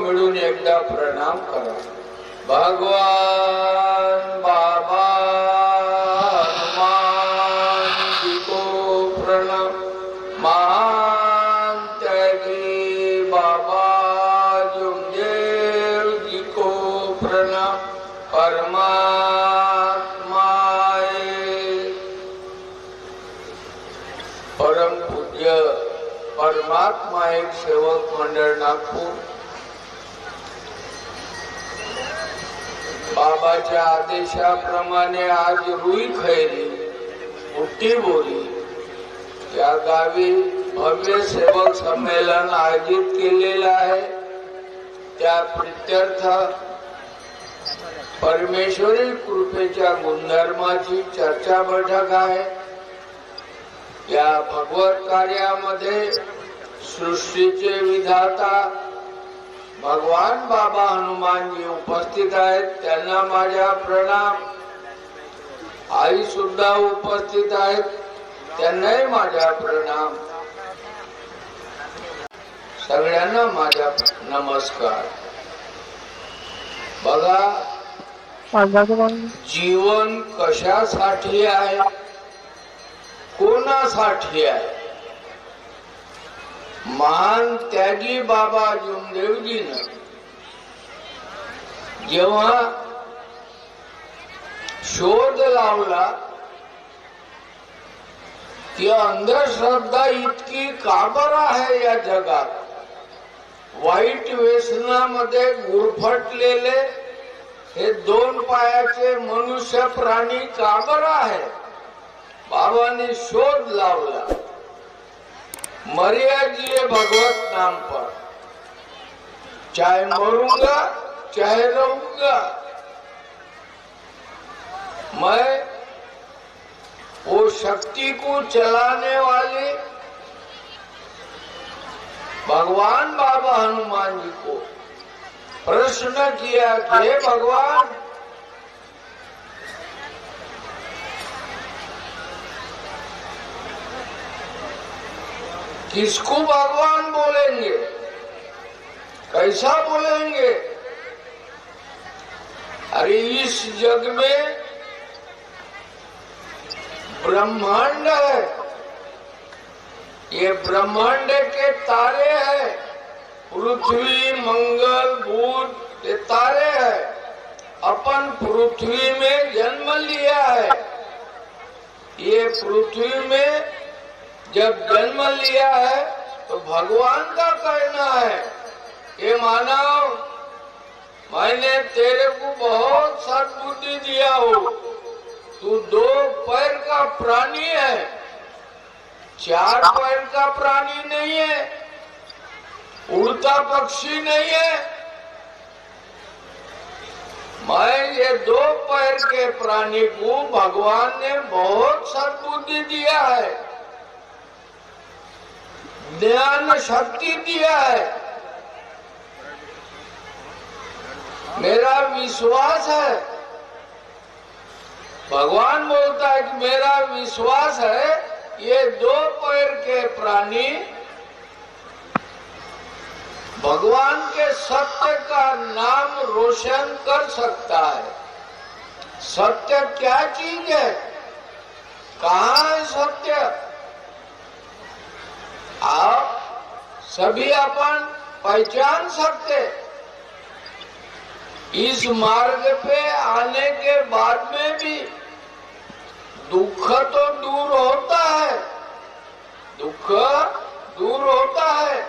मिळून एकदा प्रणाम करा. भगवान बाबा हनुमान जी को प्रणाम. महान त्यागी बाबा जुमदेव जी को प्रणाम. परम पूज्य परमात्मा एक सेवक मंडळ नागपूर बाबाच्या आदेशाप्रमाणे आज रुई खैरी बुट्टीबोरी या गावी भव्य सेवक संमेलन आयोजित केलेलं आहे. त्या प्रित्यर्थ परमेश्वरी कृपेच्या गुणधर्माची चर्चा बैठक आहे. या भगवत कार्यामध्ये सृष्टीचे विधाता भगवान बाबा हनुमानजी उपस्थित आहेत. त्यांना माझा प्रणाम. आई सुद्धा उपस्थित आहेत. त्यांनाही माझा प्रणाम. सगळ्यांना माझा नमस्कार. बघा, जीवन कशासाठी आहे, कोणासाठी आहे. महान त्यागी बाबा जुमदेवजीनं जेव्हा शोध लावला की अंधश्रद्धा इतकी का बरं आहे या जगात, वाईट व्यसनामध्ये गुरफटलेले हे दोन पायाचे मनुष्य प्राणी का बरं आहे. बाबाने शोध लावला. मरिया जिए भगवत नाम पर, चाहे मरूंगा चाहे रहूंगा. मैं वो शक्ति को चलाने वाले भगवान बाबा हनुमान जी को प्रश्न किया कि हे भगवान, किसको भगवान बोलेंगे, कैसा बोलेंगे. अरे इस जग में ब्रह्मांड है, ये ब्रह्मांड के तारे हैं. पृथ्वी, मंगल, बुध ये तारे हैं. अपन पृथ्वी में जन्म लिया है. ये पृथ्वी में जब जन्म लिया है तो भगवान का कहना है, ये मानव, मैंने तेरे को बहुत सद्बुद्धि दिया हो. तू 2 पैर का प्राणी है, 4 पैर का प्राणी नहीं है, उड़ता पक्षी नहीं है. मैं ये 2 पैर के प्राणी को भगवान ने बहुत सद्बुद्धि दिया है, ज्ञान शक्ति दिया है. मेरा विश्वास है, भगवान बोलता है कि मेरा विश्वास है ये 2 पैर के प्राणी भगवान के सत्य का नाम रोशन कर सकता है. सत्य क्या चीज है, कहाँ है सत्य. आप सभी अपन पहचान सकते. इस मार्ग पे आने के बाद में भी दुख तो दूर होता है, दुख दूर होता है,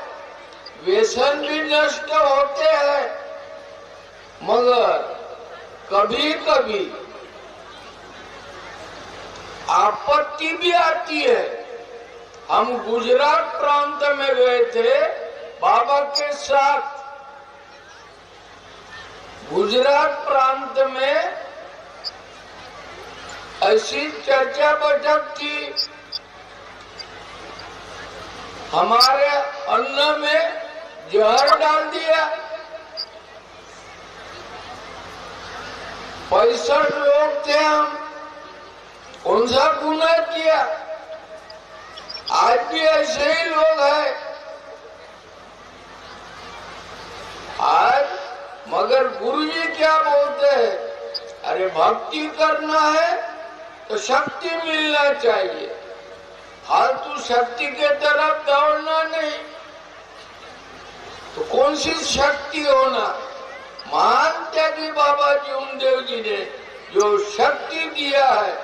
व्यसन भी नष्ट होते हैं. मगर कभी कभी आपत्ति भी आती है. हम गुजरात प्रांत में गए थे बाबा के साथ. गुजरात प्रांत में ऐसी चर्चा बैठक थी. हमारे अन्न में जहर डाल दिया. 65 लोग थे हम. कौन सा गुनाह किया. आज भी ऐसे ही लोग हैं. आज मगर गुरुजी क्या बोलते हैं, अरे भक्ति करना है तो शक्ति मिलना चाहिए, फालतू शक्ति के तरफ दौड़ना नहीं। तो कौन सी शक्ति होना, महान त्यागी बाबा जीवनदेव जी ने जो शक्ति दिया है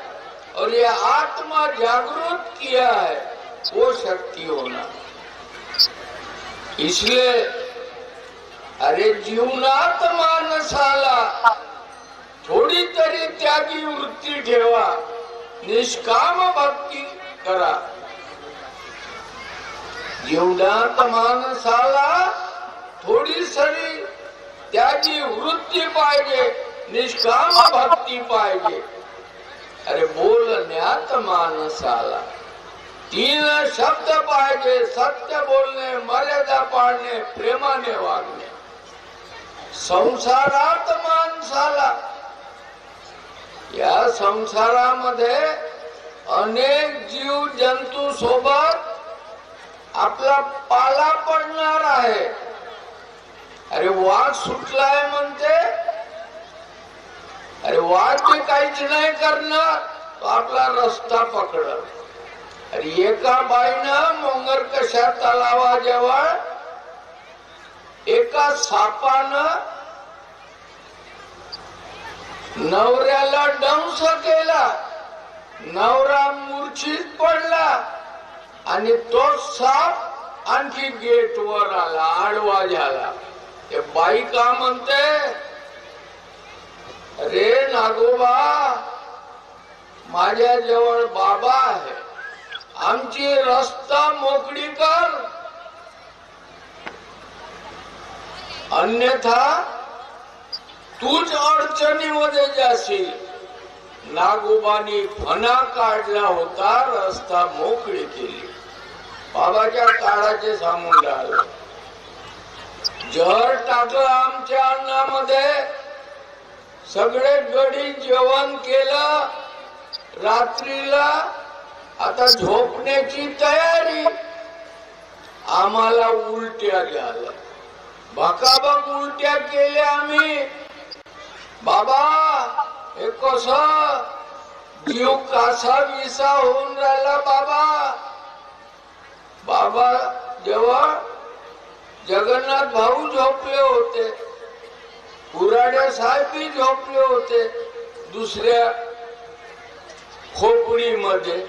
और ये आत्मा जागृत किया है, वो शक्ति होना। इसलिए अरे जीवनात मानसाला थोडी तरी त्यागी वृत्ती ठेवा, निष्काम भक्ती करा। जीवनात मानसाला थोडी सरी त्यागी वृत्ती पाहिजे, निष्काम भक्ती पाहिजे। अरे बोलण्यात मानसाला 3 शब्द पाहिजे, सत्य बोलणे, मर्यादा पाळणे, प्रेमाने वागणे। संसारात माणसाला, या संसारामध्ये अनेक जीव जंतू सोबत आपला पाला पडणार आहे। अरे वाघ सुटलाय म्हणते, अरे वाघ भी काहीच नाही करणार, तो आपला रस्ता पकडल। अरे एका बाईनं मोंगरकशा तलावाजवळ एका सापानं नवऱ्याला दंश केला, नवरा मूर्छित पडला आणि तो साप आणखी गेट वर आला, आडवा झाला। ते बाई का म्हणते, अरे नागोबा माझ्या जवळ बाबा आहे, आमची रस्ता मोकळी कर, अन्यथा तूच अडचणीमध्ये जाशील। नागोबानी फणा काढला होता, रस्ता मोकळी केली, बाबाच्या काळाचे सांगून राहिलं। जहर टाकलं आमच्या अन्नामध्ये, सगळे गडी जेवण केलं, रात्रीला आता झोपण्याची तयारी, आम्हाला उलट्या झाल्या, भकाभक उलट्या केल्या आम्ही। बाबा हे कसं जीव कासा विसा होऊन राहिला बाबा। बाबा जेव्हा जगन्नाथ भाऊ झोपले होते, कुराडे साहेबी झोपले होते दुसऱ्या खोपडीमध्ये,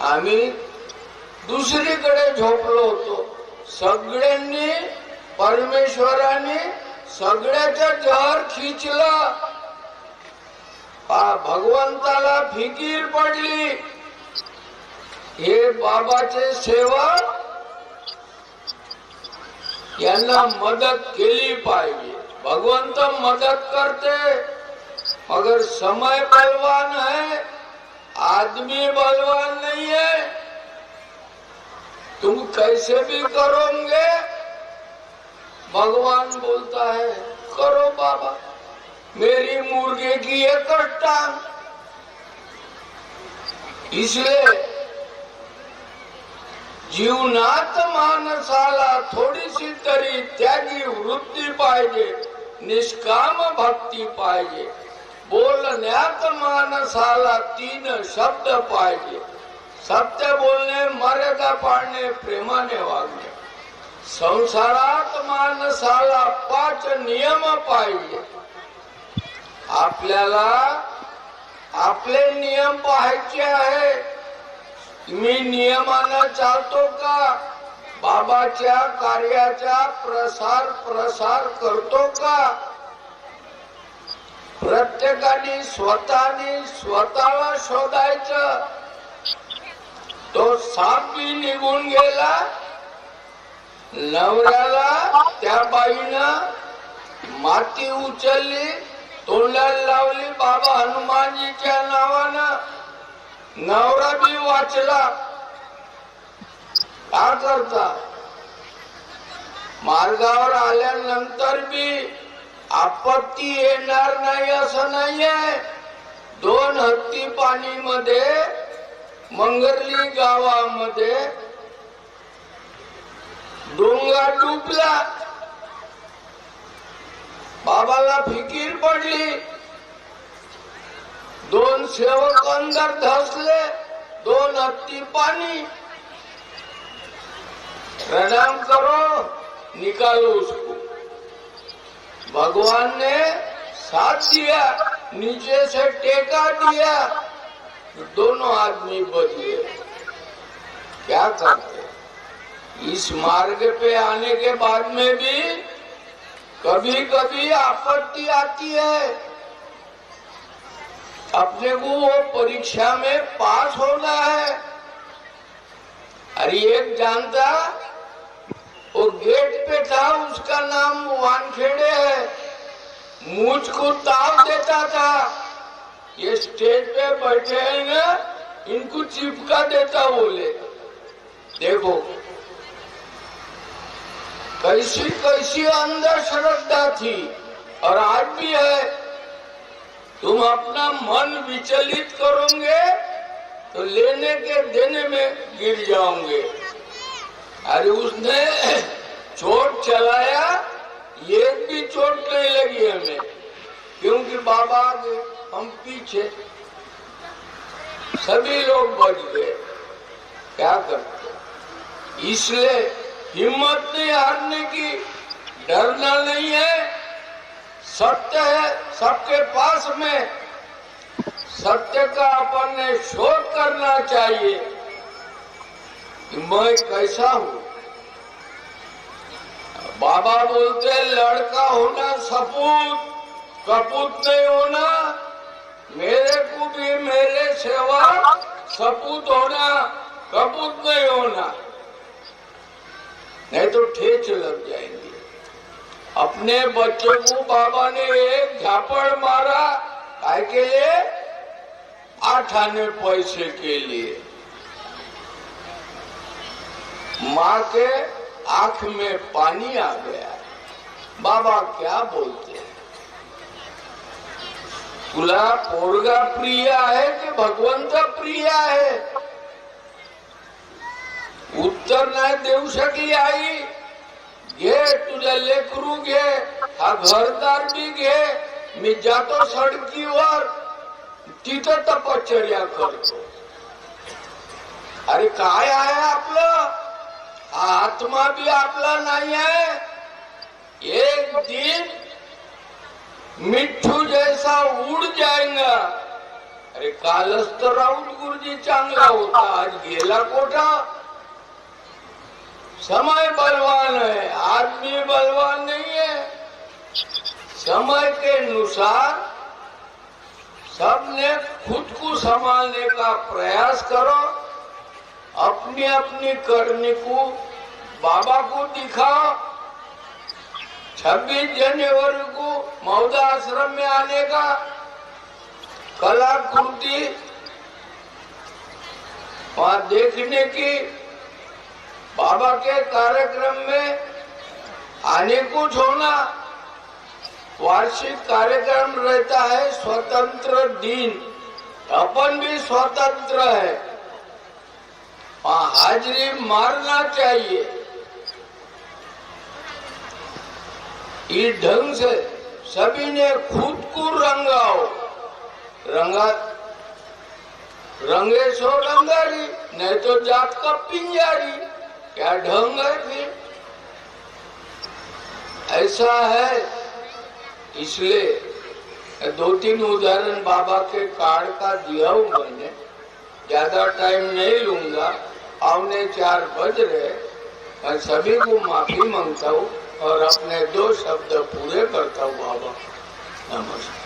आम्ही दुसरीकडे झोपलो होतो। सगळ्यांनी परमेश्वराने सगळ्याचं जहर खिचलं, भगवंताला फिकीर पडली, हे बाबाचे सेवक यांना मदत केली पाहिजे। भगवंत मदत करते, मगर समय बलवान है, आदमी बलवान नहीं है। तुम कैसे भी करोगे, भगवान बोलता है करो बाबा, मेरी मुर्गे की एक टांग। इसलिए जीवनात माणसाला थोडीशी तरी त्यागी वृत्ती पाहिजे, निष्काम भक्ती पाहिजे। बोलण्यात माणसाला 3 शब्द पाहिजे, सत्य बोलणे, मर्यादा पाळणे, प्रेमाने वागणे। संसारात माणसाला 5 नियम पाहिजे। आपल्याला आपले नियम पाहायचे आहे, मी नियमानं चालतो का, बाबाच्या कार्याचा प्रसार करतो का। प्रत्येकाने स्वतःला शोधायचं। तो साप भी निघून गेला, नवऱ्याला त्या बाईनं माती उचलली, तोंडाला लावली बाबा हनुमानजीच्या नावानं, नवरा भी वाचला। का करता, मार्गावर आल्यानंतर भी आपत्ती येणार नाही असं नाहीये। 2 हत्ती पाणीमध्ये मंगरली गावामध्ये डोंगा डुबला, बाबाला फिकीर पडली, 2 सेवक अंदर धसले, 2 हत्ती पानी, प्रणाम करो, निकालो उसको। भगवान ने साथ दिया, नीचे से टेका दिया, दोनों आदमी बच गए। क्या करते? इस मार्ग पे आने के बाद में भी कभी कभी आपत्ति आती है। अपने को वो परीक्षा में पास होना है। अरे एक जानता, वो गेट पे था, उसका नाम वानखेड़े है, मुझको ताव देता था, ये स्टेज पे बैठे हैं ना, इनको चिपका देता बोले। देखो कैसी कैसी अंदर श्रद्धा थी, और आज भी है। तुम अपना मन विचलित करोगे तो लेने के देने में गिर जाओगे। अरे उसने चोट चलाया, एक भी चोट नहीं लगी हमें, क्योंकि बाबा आगे हम पीछे, सभी लोग बच गए। क्या करते? इसलिए हिम्मत नहीं हारने की, डरना नहीं है। सत्य है सबके पास में, सत्य का अपन ने शोध करना चाहिए कि मैं कैसा हूं। बाबा बोलते लड़का होना सपूत, कपूत नहीं होना। मेरे को भी मेरे सेवा सपूत होना, कपूत नहीं होना, नहीं तो ठेच लग जाएंगे। अपने बच्चों को बाबा ने एक झापड़ मारा, काय के लिए? 8 आने पैसे के लिए। माँ के आंख में पानी आ गया। बाबा क्या बोलते हैं? तुला पोरगा प्रिय आहे की भगवंत प्रिय आहे? उत्तर नाही देऊ शकली आई। घे तुझ्या लेकरू घे, हा घरदार भी घे, मी जातो सडकीवर, तिथं तपश्चर्या करतो। अरे काय आहे आपलं? आत्मा भी आपला नहीं है। एक दिन मिट्ठू जैसा उड़ जाएगा। अरे कालच तर राऊत गुरुजी चांगला होता, आज गेला कोठा। समय बलवान है, आदमी बलवान नहीं है। समय के अनुसार सबने खुद को संभालने का प्रयास करो। अपनी अपनी करनी को बाबा को दिखाओ। 26 जनवरी को मौदा आश्रम में आने का कलाकृति वहां देखने की, बाबा के कार्यक्रम में आने को होना। वार्षिक कार्यक्रम रहता है स्वतंत्र दिन, अपन भी स्वतंत्र है, वहां हाजिरी मारना चाहिए। इस ढंग से सभी ने खुद को रंगाओ। रंगे सो रंगारी, नहीं तो जात का पिंजारी। क्या ढंग है फिर? ऐसा है। इसलिए 2-3 उदाहरण बाबा के कार्ड का दिया हूं मैंने, ज्यादा टाइम नहीं लूंगा। आने 4 बज रहे। मैं सभी को माफी मांगता हूँ और अपने 2 शब्द पूरे करता हूँ। बाबा नमस्कार।